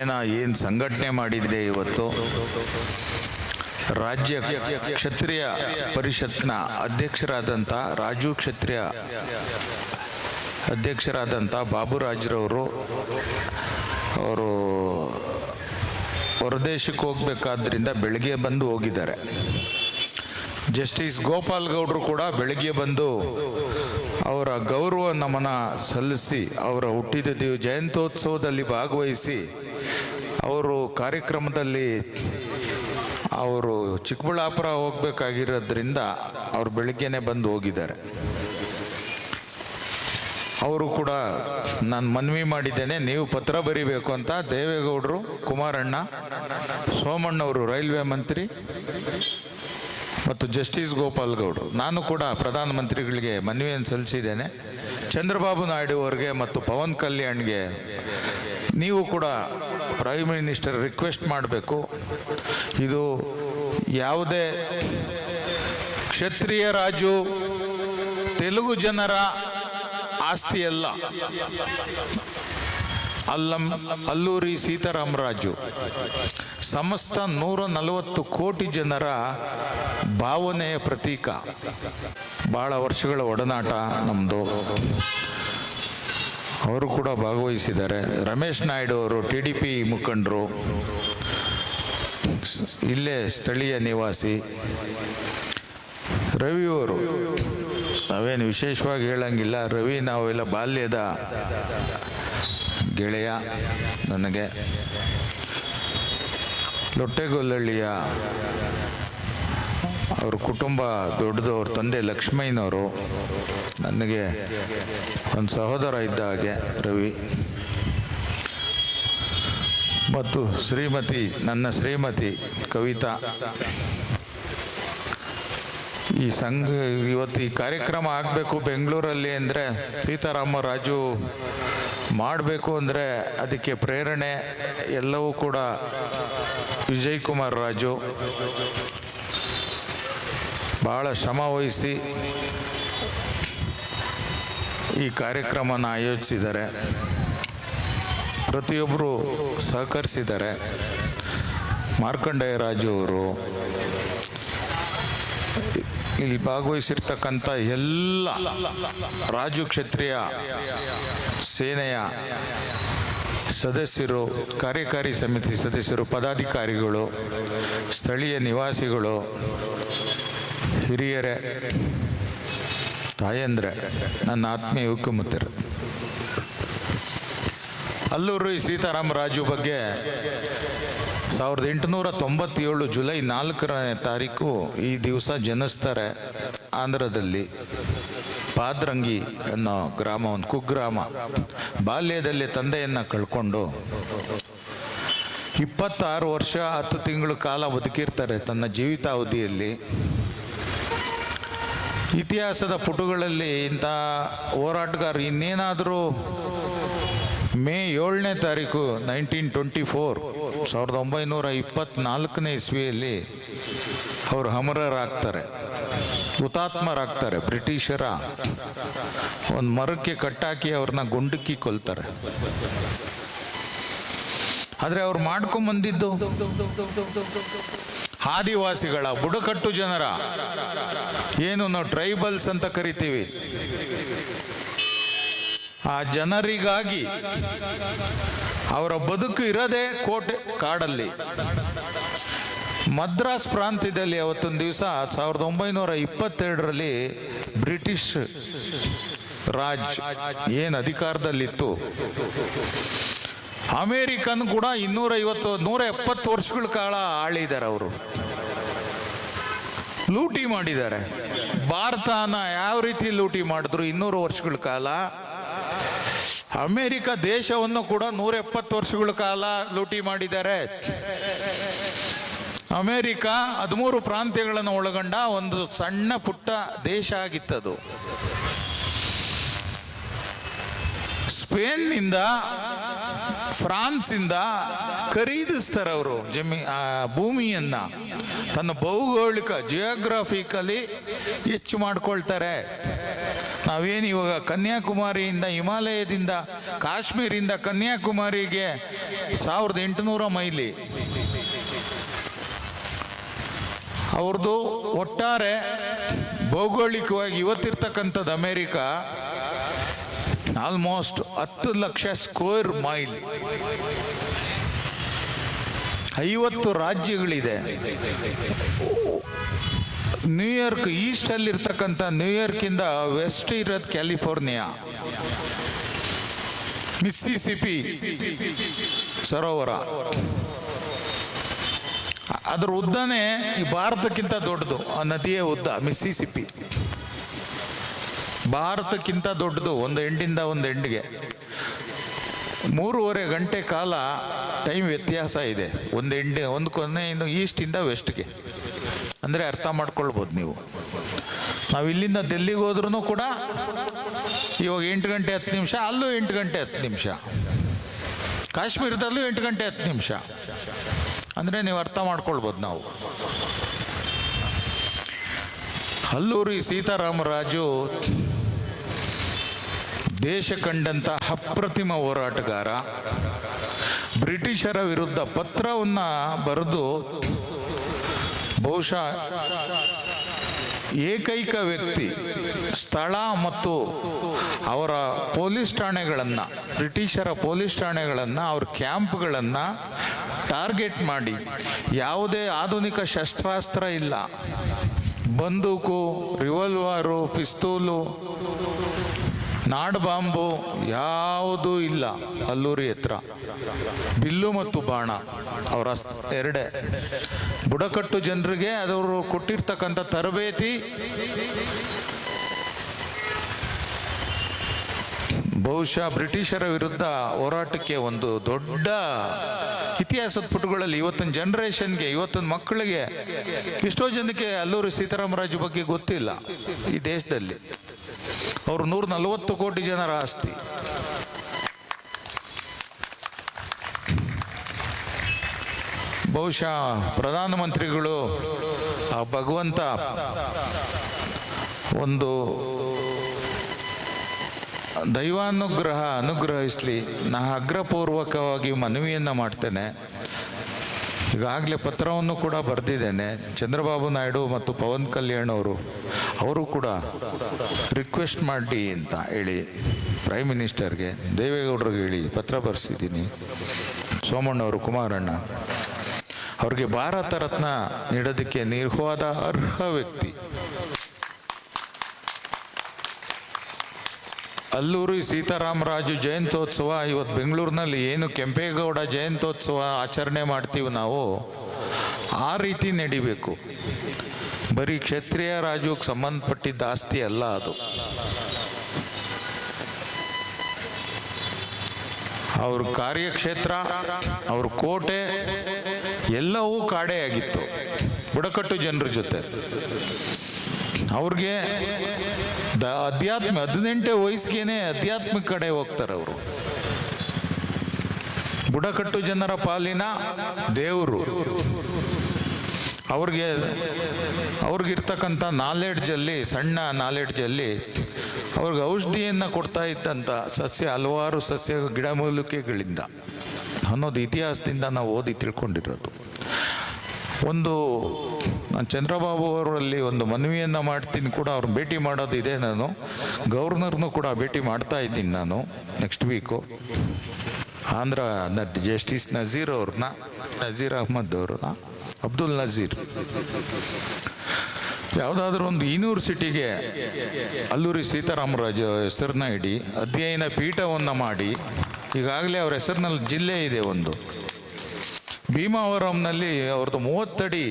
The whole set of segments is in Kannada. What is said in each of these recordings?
ಏನು ಸಂಘಟನೆ ಮಾಡಿದೆ ಇವತ್ತು ರಾಜ್ಯ ಕ್ಷತ್ರಿಯ ಪರಿಷತ್ನ ಅಧ್ಯಕ್ಷರಾದಂಥ ರಾಜು ಕ್ಷತ್ರಿಯ ಅಧ್ಯಕ್ಷರಾದಂಥ ಬಾಬುರಾಜ್ರವರು ಅವರು ಹೊರದೇಶಕ್ಕೆ ಹೋಗ್ಬೇಕಾದ್ರಿಂದ ಬೆಳಗ್ಗೆ ಬಂದು ಹೋಗಿದ್ದಾರೆ. ಜಸ್ಟಿಸ್ ಗೋಪಾಲ್ ಗೌಡರು ಕೂಡ ಬೆಳಗ್ಗೆ ಬಂದು ಅವರ ಗೌರವ ನಮನ ಸಲ್ಲಿಸಿ ಅವರ ಹುಟ್ಟಿದ ಜಯಂತ್ಯೋತ್ಸವದಲ್ಲಿ ಭಾಗವಹಿಸಿ ಅವರು ಕಾರ್ಯಕ್ರಮದಲ್ಲಿ ಅವರು ಚಿಕ್ಕಬಳ್ಳಾಪುರ ಹೋಗ್ಬೇಕಾಗಿರೋದ್ರಿಂದ ಅವರು ಬೆಳಗ್ಗೆನೆ ಬಂದು ಹೋಗಿದ್ದಾರೆ. ಅವರು ಕೂಡ ನಾನು ಮನವಿ ಮಾಡಿದ್ದೇನೆ, ನೀವು ಪತ್ರ ಬರೀಬೇಕು ಅಂತ. ದೇವೇಗೌಡರು, ಕುಮಾರಣ್ಣ, ಸೋಮಣ್ಣವರು ರೈಲ್ವೆ ಮಂತ್ರಿ ಮತ್ತು ಜಸ್ಟಿಸ್ ಗೋಪಾಲ್ ಗೌಡರು, ನಾನು ಕೂಡ ಪ್ರಧಾನಮಂತ್ರಿಗಳಿಗೆ ಮನವಿಯನ್ನು ಸಲ್ಲಿಸಿದ್ದೇನೆ. ಚಂದ್ರಬಾಬು ನಾಯ್ಡು ಅವರಿಗೆ ಮತ್ತು ಪವನ್ ಕಲ್ಯಾಣ್ಗೆ ನೀವು ಕೂಡ ಪ್ರೈಮ್ ಮಿನಿಸ್ಟರ್ ರಿಕ್ವೆಸ್ಟ್ ಮಾಡಬೇಕು. ಇದು ಯಾವುದೇ ಕ್ಷತ್ರಿಯ ರಾಜು ತೆಲುಗು ಜನರ ಆಸ್ತಿಯಲ್ಲ. ಅಲ್ಲೂರಿ ಸೀತಾರಾಮರಾಜು ಸಮಸ್ತ 140 ಕೋಟಿ ಜನರ ಭಾವನೆಯ ಪ್ರತೀಕ. ಬಹಳ ವರ್ಷಗಳ ಒಡನಾಟ ನಮ್ಮದು. ಅವರು ಕೂಡ ಭಾಗವಹಿಸಿದ್ದಾರೆ. ರಮೇಶ್ ನಾಯ್ಡು ಅವರು TDP ಮುಖಂಡರು, ಇಲ್ಲೇ ಸ್ಥಳೀಯ ನಿವಾಸಿ. ರವಿಯವರು ನಾವೇನು ವಿಶೇಷವಾಗಿ ಹೇಳಂಗಿಲ್ಲ. ರವಿ ನಾವೆಲ್ಲ ಬಾಲ್ಯದ ಗೆಳೆಯ ನನಗೆ. ಲೊಟ್ಟೆಗೊಲ್ಲಳ್ಳಿಯ ಅವ್ರ ಕುಟುಂಬ ದೊಡ್ಡದು. ಅವ್ರ ತಂದೆ ಲಕ್ಷ್ಮಯ್ಯನವರು ನನಗೆ ಒಂದು ಸಹೋದರ ಇದ್ದ ಹಾಗೆ ರವಿ. ಮತ್ತು ನನ್ನ ಶ್ರೀಮತಿ ಕವಿತಾ. ಈ ಇವತ್ತು ಈ ಕಾರ್ಯಕ್ರಮ ಆಗಬೇಕು ಬೆಂಗಳೂರಲ್ಲಿ ಅಂದರೆ, ಸೀತಾರಾಮರಾಜು ಮಾಡಬೇಕು ಅಂದರೆ ಅದಕ್ಕೆ ಪ್ರೇರಣೆ ಎಲ್ಲವೂ ಕೂಡ ವಿಜಯ್ ಕುಮಾರ್ ರಾಜು ಭಾಳ ಶ್ರಮ ವಹಿಸಿ ಈ ಕಾರ್ಯಕ್ರಮನ ಆಯೋಜಿಸಿದ್ದಾರೆ. ಪ್ರತಿಯೊಬ್ಬರು ಸಹಕರಿಸಿದ್ದಾರೆ. ಮಾರ್ಕಂಡೇಯ ರಾಜು ಅವರು, ಇಲ್ಲಿ ಭಾಗವಹಿಸಿರ್ತಕ್ಕಂಥ ಎಲ್ಲ ರಾಜು ಕ್ಷತ್ರಿಯ ಸೇನೆಯ ಸದಸ್ಯರು, ಕಾರ್ಯಕಾರಿ ಸಮಿತಿ ಸದಸ್ಯರು, ಪದಾಧಿಕಾರಿಗಳು, ಸ್ಥಳೀಯ ನಿವಾಸಿಗಳು, ಹಿರಿಯರೇ, ತಾಯಂದ್ರೆ, ನನ್ನ ಆತ್ಮೀಯ ಹುಕುಮತರು. ಅಲ್ಲೂರಿ ಸೀತಾರಾಮರಾಜು ಬಗ್ಗೆ 1897 ಜುಲೈ 4ನೇ ತಾರೀಕು ಈ ದಿವಸ ಜನಿಸ್ತಾರೆ. ಆಂಧ್ರದಲ್ಲಿ ಪಾದ್ರಂಗಿ ಅನ್ನೋ ಗ್ರಾಮ, ಒಂದು ಕುಗ್ರಾಮ. ಬಾಲ್ಯದಲ್ಲಿ ತಂದೆಯನ್ನು ಕಳ್ಕೊಂಡು 26 ವರ್ಷ 10 ತಿಂಗಳ ಕಾಲ ಬದುಕಿರ್ತಾರೆ ತನ್ನ ಜೀವಿತಾವಧಿಯಲ್ಲಿ. ಇತಿಹಾಸದ ಪುಟಗಳಲ್ಲಿ ಇಂಥ ಹೋರಾಟಗಾರರು ಇನ್ನೇನಾದರೂ ಮೇ 7ನೇ ತಾರೀಕು 1924 1924ನೇ ಇಸ್ವಿಯಲ್ಲಿ ಅವರು ಅಮರರಾಗ್ತಾರೆ, ಹುತಾತ್ಮರಾಗ್ತಾರೆ. ಬ್ರಿಟಿಷರ ಒಂದು ಮರಕ್ಕೆ ಕಟ್ಟಾಕಿ ಅವ್ರನ್ನ ಗುಂಡಕ್ಕಿ ಕೊಲ್ತಾರೆ. ಆದರೆ ಅವ್ರು ಮಾಡ್ಕೊಂಬಂದಿದ್ದು ಆದಿವಾಸಿಗಳ, ಬುಡಕಟ್ಟು ಜನರ, ಏನು ನಾವು ಟ್ರೈಬಲ್ಸ್ ಅಂತ ಕರಿತೀವಿ, ಆ ಜನರಿಗಾಗಿ ಅವರ ಬದುಕು ಇರೋದೇ ಕೋಟೆ ಕಾಡಲ್ಲಿ. ಮದ್ರಾಸ್ ಪ್ರಾಂತ್ಯದಲ್ಲಿ ಅವತ್ತೊಂದು ದಿವಸ 1922ರಲ್ಲಿ ಬ್ರಿಟಿಷ್ ರಾಜ್ ಏನು ಅಧಿಕಾರದಲ್ಲಿತ್ತು, ಅಮೇರಿಕನ್ ಕೂಡ 170 ವರ್ಷಗಳ ಕಾಲ ಆಳಿದ್ದಾರೆ. ಅವರು ಲೂಟಿ ಮಾಡಿದ್ದಾರೆ. ಭಾರತನ ಯಾವ ರೀತಿ ಲೂಟಿ ಮಾಡಿದ್ರು 200 ವರ್ಷಗಳ ಕಾಲ. ಅಮೇರಿಕ ದೇಶವನ್ನು ಕೂಡ 170 ವರ್ಷಗಳ ಕಾಲ ಲೂಟಿ ಮಾಡಿದ್ದಾರೆ. ಅಮೇರಿಕ 13 ಪ್ರಾಂತ್ಯಗಳನ್ನು ಒಳಗೊಂಡ ಒಂದು ಸಣ್ಣ ಪುಟ್ಟ ದೇಶ ಆಗಿತ್ತದು. ಸ್ಪೇನ್ನಿಂದ, ಫ್ರಾನ್ಸಿಂದ ಖರೀದಿಸ್ತಾರೆ ಅವರು ಭೂಮಿಯನ್ನ. ತನ್ನ ಭೌಗೋಳಿಕ ಜಿಯೋಗ್ರಫಿಕಲಿ ಹೆಚ್ಚು ಮಾಡ್ಕೊಳ್ತಾರೆ. ನಾವೇನು ಇವಾಗ ಕನ್ಯಾಕುಮಾರಿಯಿಂದ, ಹಿಮಾಲಯದಿಂದ, ಕಾಶ್ಮೀರಿಂದ ಕನ್ಯಾಕುಮಾರಿಗೆ 1800 ಮೈಲಿ. ಅವ್ರದ್ದು ಒಟ್ಟಾರೆ ಭೌಗೋಳಿಕವಾಗಿ ಇವತ್ತಿರ್ತಕ್ಕಂಥದ್ದು America almost 10 lakh square mile, 50 ರಾಜ್ಯಗಳಿದೆ. ನ್ಯೂಯಾರ್ಕ್ ಈಸ್ಟ್ ಅಲ್ಲಿರ್ತಕ್ಕಂಥ ನ್ಯೂಯಾರ್ಕಿಂದ ವೆಸ್ಟ್ ಇರೋದು ಕ್ಯಾಲಿಫೋರ್ನಿಯಾ, ಮಿಸ್ಸಿಸಿಪಿ ಸರೋವರ, ಅದರ ಉದ್ದನೇ ಈ ಭಾರತಕ್ಕಿಂತ ದೊಡ್ಡದು. ಆ ನದಿಯ ಉದ್ದ ಮಿಸ್ಸಿಸಿಪಿ ಭಾರತಕ್ಕಿಂತ ದೊಡ್ಡದು. ಒಂದು ಎಂಡಿಂದ ಒಂದು ಎಂಡಿಗೆ 3.5 ಗಂಟೆ ಕಾಲ ಟೈಮ್ ವ್ಯತ್ಯಾಸ ಇದೆ. ಒಂದು ಕೊನೆ ಇನ್ನು ಈಸ್ಟಿಂದ ವೆಸ್ಟ್ಗೆ. ಅಂದರೆ ಅರ್ಥ ಮಾಡ್ಕೊಳ್ಬೋದು ನೀವು. ನಾವು ಇಲ್ಲಿಂದ ಡೆಲ್ಲಿಗೆ ಹೋದ್ರೂ ಕೂಡ ಇವಾಗ 8 ಗಂಟೆ 10 ನಿಮಿಷ, ಅಲ್ಲೂ 8 ಗಂಟೆ 10 ನಿಮಿಷ, ಕಾಶ್ಮೀರದಲ್ಲೂ 8 ಗಂಟೆ 10 ನಿಮಿಷ. ಅಂದರೆ ನೀವು ಅರ್ಥ ಮಾಡ್ಕೊಳ್ಬೋದು ನಾವು. ಅಲ್ಲೂರಿ ಸೀತಾರಾಮರಾಜು ದೇಶ ಕಂಡಂಥ ಅಪ್ರತಿಮ ಹೋರಾಟಗಾರ. ಬ್ರಿಟಿಷರ ವಿರುದ್ಧ ಪತ್ರವನ್ನು ಬರೆದು ಬಹುಶಃ ಏಕೈಕ ವ್ಯಕ್ತಿ ಸ್ಥಳ ಮತ್ತು ಅವರ ಪೊಲೀಸ್ ಠಾಣೆಗಳನ್ನು, ಬ್ರಿಟಿಷರ ಪೊಲೀಸ್ ಠಾಣೆಗಳನ್ನು, ಅವ್ರ ಕ್ಯಾಂಪ್ಗಳನ್ನು ಟಾರ್ಗೆಟ್ ಮಾಡಿ, ಯಾವುದೇ ಆಧುನಿಕ ಶಸ್ತ್ರಾಸ್ತ್ರ ಇಲ್ಲ, ಬಂದೂಕು, ರಿವಾಲ್ವರು, ಪಿಸ್ತೂಲು, ನಾಡ್ ಬಾಂಬು ಯಾವುದೂ ಇಲ್ಲ. ಅಲ್ಲೂರಿ ಹತ್ರ ಬಿಲ್ಲು ಮತ್ತು ಬಾಣ ಅವರ ಎರಡೇ. ಬುಡಕಟ್ಟು ಜನರಿಗೆ ಅದವರು ಕೊಟ್ಟಿರ್ತಕ್ಕಂಥ ತರಬೇತಿ ಬಹುಶಃ ಬ್ರಿಟಿಷರ ವಿರುದ್ಧ ಹೋರಾಟಕ್ಕೆ ಒಂದು ದೊಡ್ಡ ಇತಿಹಾಸದ ಪುಟಗಳಲ್ಲಿ ಇವತ್ತಿನ ಜನರೇಷನ್ಗೆ, ಇವತ್ತಿನ ಮಕ್ಕಳಿಗೆ, ಎಷ್ಟೋ ಜನಕ್ಕೆ ಅಲ್ಲೂರಿ ಸೀತಾರಾಮರಾಜು ಬಗ್ಗೆ ಗೊತ್ತಿಲ್ಲ ಈ ದೇಶದಲ್ಲಿ. ಅವರು 140 ಕೋಟಿ ಜನರ ಆಸ್ತಿ. ಬಹುಶಃ ಪ್ರಧಾನಮಂತ್ರಿಗಳು ಆ ಭಗವಂತ ಒಂದು ಅನುಗ್ರಹಿಸಲಿ. ನಾ ಅಗ್ರಪೂರ್ವಕವಾಗಿ ಮನವಿಯನ್ನು ಮಾಡ್ತೇನೆ. ಈಗಾಗಲೇ ಪತ್ರವನ್ನು ಕೂಡ ಬರೆದಿದ್ದೇನೆ. ಚಂದ್ರಬಾಬು ನಾಯ್ಡು ಮತ್ತು ಪವನ್ ಕಲ್ಯಾಣ್ ಅವರು ಕೂಡ ರಿಕ್ವೆಸ್ಟ್ ಮಾಡಿ ಅಂತ ಹೇಳಿ ಪ್ರೈಮ್ ಮಿನಿಸ್ಟರ್ಗೆ, ದೇವೇಗೌಡರಿಗೆ ಹೇಳಿ ಪತ್ರ ಬರೆಸಿದ್ದೀನಿ. ಸೋಮಣ್ಣವರು, ಕುಮಾರಣ್ಣ ಅವ್ರಿಗೆ ಭಾರತ ರತ್ನ ನೀಡೋದಕ್ಕೆ ನಿರ್ವಾದ ಅರ್ಹ ವ್ಯಕ್ತಿ. ಅಲ್ಲೂರಿ ಸೀತಾರಾಮರಾಜು ಜಯಂತ್ಯೋತ್ಸವ ಇವತ್ತು ಬೆಂಗಳೂರಿನಲ್ಲಿ ಏನು ಕೆಂಪೇಗೌಡ ಜಯಂತ್ಯೋತ್ಸವ ಆಚರಣೆ ಮಾಡ್ತೀವಿ ನಾವು, ಆ ರೀತಿ ನಡಿಬೇಕು. ಬರೀ ಕ್ಷತ್ರಿಯ ರಾಜ್ಯಕ್ಕೆ ಸಂಬಂಧಪಟ್ಟಿದ್ದ ಆಸ್ತಿ ಅಲ್ಲ ಅದು. ಅವ್ರ ಕಾರ್ಯಕ್ಷೇತ್ರ, ಅವ್ರ ಕೋಟೆ ಎಲ್ಲವೂ ಕಾಡೇ ಆಗಿತ್ತು ಬುಡಕಟ್ಟು ಜನರ ಜೊತೆ. ಅವ್ರಿಗೆ ಅಧ್ಯಾತ್ಮ 18 ವಯಸ್ಸಿಗೇನೆ ಅಧ್ಯಾತ್ಮಿಕ ಕಡೆ ಹೋಗ್ತಾರೆ ಅವರು. ಬುಡಕಟ್ಟು ಜನರ ಪಾಲಿನ ದೇವರು. ಅವ್ರಿಗಿರ್ತಕ್ಕಂಥ ನಾಲೆಡ್ಜಲ್ಲಿ, ಸಣ್ಣ ನಾಲೆಡ್ಜಲ್ಲಿ ಅವ್ರಿಗೆ ಔಷಧಿಯನ್ನು ಕೊಡ್ತಾ ಇದ್ದಂಥ ಹಲವಾರು ಸಸ್ಯ ಗಿಡಮೂಲಿಕೆಗಳಿಂದ ಅನ್ನೋದು ಇತಿಹಾಸದಿಂದ ನಾವು ಓದಿ ತಿಳ್ಕೊಂಡಿರೋದು. ನಾನು ಚಂದ್ರಬಾಬು ಅವರಲ್ಲಿ ಒಂದು ಮನವಿಯನ್ನು ಮಾಡ್ತೀನಿ ಕೂಡ, ಅವ್ರನ್ನ ಭೇಟಿ ಮಾಡೋದಿದೆ. ನಾನು ಗವರ್ನರ್ನು ಕೂಡ ಭೇಟಿ ಮಾಡ್ತಾ ಇದ್ದೀನಿ ನಾನು next week. Andhra justice Nazeer Ahmad ಅವ್ರನ್ನ, ಅಬ್ದುಲ್ ನಜೀರ್, ಯಾವುದಾದ್ರೂ ಒಂದು ಯೂನಿವರ್ಸಿಟಿಗೆ ಅಲ್ಲೂರಿ ಸೀತಾರಾಮರಾಜು ಹೆಸರನ್ನ ಇಡಿ, ಅಧ್ಯಯನ ಪೀಠವನ್ನು ಮಾಡಿ. ಈಗಾಗಲೇ ಅವ್ರ ಹೆಸರಿನಲ್ಲಿ ಜಿಲ್ಲೆ ಇದೆ ಒಂದು. ಭೀಮಾವರಂನಲ್ಲಿ ಅವ್ರದ್ದು 30 ಅಡಿ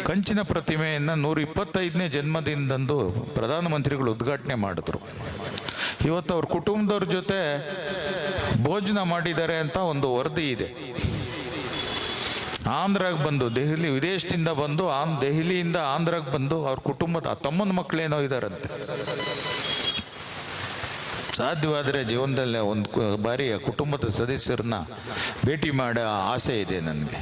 ಕಂಚಿನ ಪ್ರತಿಮೆಯನ್ನು 125ನೇ ಜನ್ಮದಿನದಂದು ಪ್ರಧಾನಮಂತ್ರಿಗಳು ಉದ್ಘಾಟನೆ ಮಾಡಿದ್ರು. ಇವತ್ತು ಅವ್ರ ಕುಟುಂಬದವ್ರ ಜೊತೆ ಭೋಜನ ಮಾಡಿದ್ದಾರೆ ಅಂತ ಒಂದು ವರದಿ ಇದೆ. ಆಂಧ್ರಾಗೆ ಬಂದು, ವಿದೇಶದಿಂದ ಬಂದು ದೆಹಲಿಯಿಂದ ಆಂಧ್ರಾಗೆ ಬಂದು ಅವ್ರ ಕುಟುಂಬದ ತಮ್ಮನ ಮಕ್ಕಳೇನೋ ಇದ್ದಾರಂತೆ. ಸಾಧ್ಯವಾದರೆ ಜೀವನದಲ್ಲೇ ಒಂದು ಬಾರಿ ಆ ಕುಟುಂಬದ ಸದಸ್ಯರನ್ನ ಭೇಟಿ ಮಾಡೋ ಆಸೆ ಇದೆ ನನಗೆ.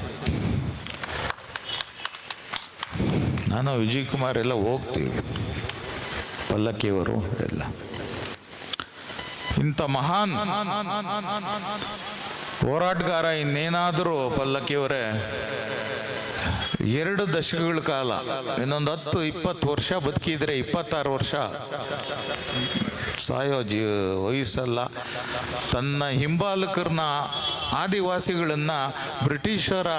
ನಾನು ವಿಜಯ್ ಕುಮಾರ್ ಎಲ್ಲ ಹೋಗ್ತೀವಿ, ಪಲ್ಲಕ್ಕಿಯವರು ಎಲ್ಲ. ಇಂಥ ಮಹಾನ್ ಹೋರಾಟಗಾರ ಇನ್ನೇನಾದರೂ ಪಲ್ಲಕ್ಕಿಯವರೇ 2 ದಶಕಗಳ ಕಾಲ, ಇನ್ನೊಂದು 10-20 ವರ್ಷ ಬದುಕಿದ್ರೆ 26 ವರ್ಷ ಸಾಯೋ ವಯಸ್ಸಲ್ಲ, ತನ್ನ ಹಿಂಬಾಲಕರನ್ನ ಆದಿವಾಸಿಗಳನ್ನ ಬ್ರಿಟಿಷರ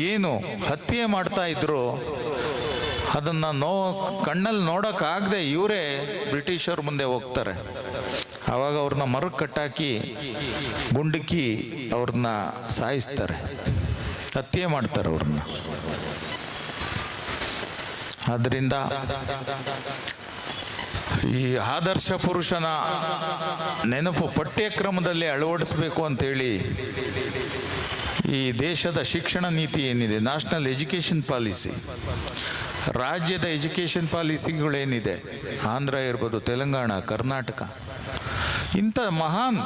ಏನು ಹತ್ಯೆ ಮಾಡ್ತಾ ಇದ್ರು ಅದನ್ನ ಕಣ್ಣಲ್ಲಿ ನೋಡೋಕ್ಕಾಗದೆ ಇವರೇ ಬ್ರಿಟಿಷರ ಮುಂದೆ ಹೋಗ್ತಾರೆ. ಆವಾಗ ಅವ್ರನ್ನ ಮರಕ್ಕೆ ಕಟ್ಟಾಕಿ ಗುಂಡಿಕ್ಕಿ ಅವ್ರನ್ನ ಸಾಯಿಸ್ತಾರೆ, ಹತ್ಯೆ ಮಾಡ್ತಾರೆ ಅವ್ರನ್ನ. ಆದ್ದರಿಂದ ಈ ಆದರ್ಶ ಪುರುಷನ ನೆನಪು ಪಠ್ಯಕ್ರಮದಲ್ಲಿ ಅಳವಡಿಸಬೇಕು ಅಂತೇಳಿ ಈ ದೇಶದ ಶಿಕ್ಷಣ ನೀತಿ ಏನಿದೆ, ನ್ಯಾಷನಲ್ ಎಜುಕೇಷನ್ ಪಾಲಿಸಿ, ರಾಜ್ಯದ ಎಜುಕೇಷನ್ ಪಾಲಿಸಿಗಳೇನಿದೆ, ಆಂಧ್ರ ಇರ್ಬೋದು, ತೆಲಂಗಾಣ, ಕರ್ನಾಟಕ, ಇಂಥ ಮಹಾನ್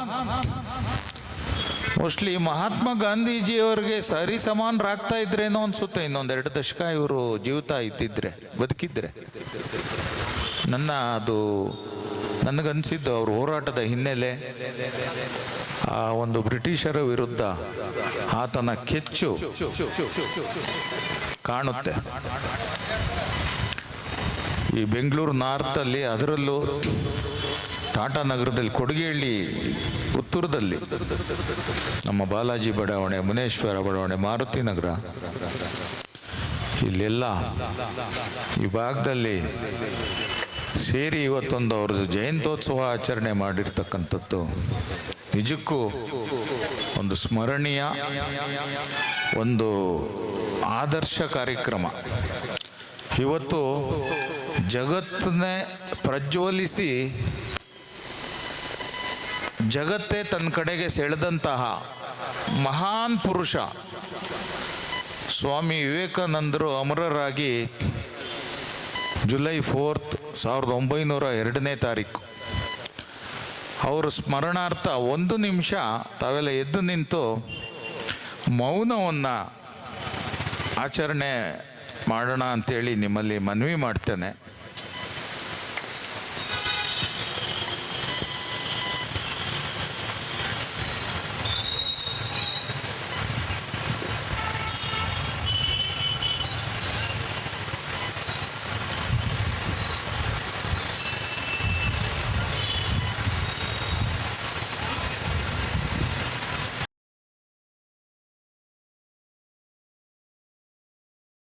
ಮೋಸ್ಟ್ಲಿ ಮಹಾತ್ಮ ಗಾಂಧೀಜಿಯವರಿಗೆ ಸರಿ ಸಮಾನರಾಗ್ತಾ ಇದ್ರೇನೋ ಅನ್ಸುತ್ತೆ. ಇನ್ನೊಂದು 2 ದಶಕ ಇವರು ಜೀವಿತ ಇದ್ದಿದ್ರೆ, ಬದುಕಿದ್ರೆ. ನನಗನ್ಸಿದ್ದು ಅವ್ರ ಹೋರಾಟದ ಹಿನ್ನೆಲೆ, ಆ ಒಂದು ಬ್ರಿಟಿಷರ ವಿರುದ್ಧ ಆತನ ಕೆಚ್ಚು ಕಾಣುತ್ತೆ. ಈ ಬೆಂಗಳೂರು ನಾರ್ತಲ್ಲಿ, ಅದರಲ್ಲೂ ಟಾಟಾ ನಗರದಲ್ಲಿ, ಕೊಡಗೇಹಳ್ಳಿ ಪುತ್ತೂರದಲ್ಲಿ, ನಮ್ಮ ಬಾಲಾಜಿ ಬಡಾವಣೆ, ಮುನೇಶ್ವರ ಬಡಾವಣೆ, ಮಾರುತಿ ನಗರ, ಇಲ್ಲೆಲ್ಲ ಈ ಭಾಗದಲ್ಲಿ ಸೇರಿ ಇವತ್ತೊಂದು ಅವ್ರದ್ದು ಜಯಂತ್ಯೋತ್ಸವ ಆಚರಣೆ ಮಾಡಿರ್ತಕ್ಕಂಥದ್ದು ನಿಜಕ್ಕೂ ಒಂದು ಸ್ಮರಣೀಯ, ಒಂದು ಆದರ್ಶ ಕಾರ್ಯಕ್ರಮ. ಇವತ್ತು ಜಗತ್ತನ್ನೇ ಪ್ರಜ್ವಲಿಸಿ ಜಗತ್ತೇ ತನ್ನ ಕಡೆಗೆ ಸೆಳೆದಂತಹ ಮಹಾನ್ ಪುರುಷ ಸ್ವಾಮಿ ವಿವೇಕಾನಂದರು ಅಮರರಾಗಿ ಜುಲೈ 4, 1902 ಅವರ ಸ್ಮರಣಾರ್ಥ 1 ನಿಮಿಷ ತಾವೆಲ್ಲ ಎದ್ದು ನಿಂತು ಮೌನವನ್ನು ಆಚರಣೆ ಮಾಡೋಣ ಅಂತೇಳಿ ನಿಮ್ಮಲ್ಲಿ ಮನವಿ ಮಾಡ್ತೇನೆ.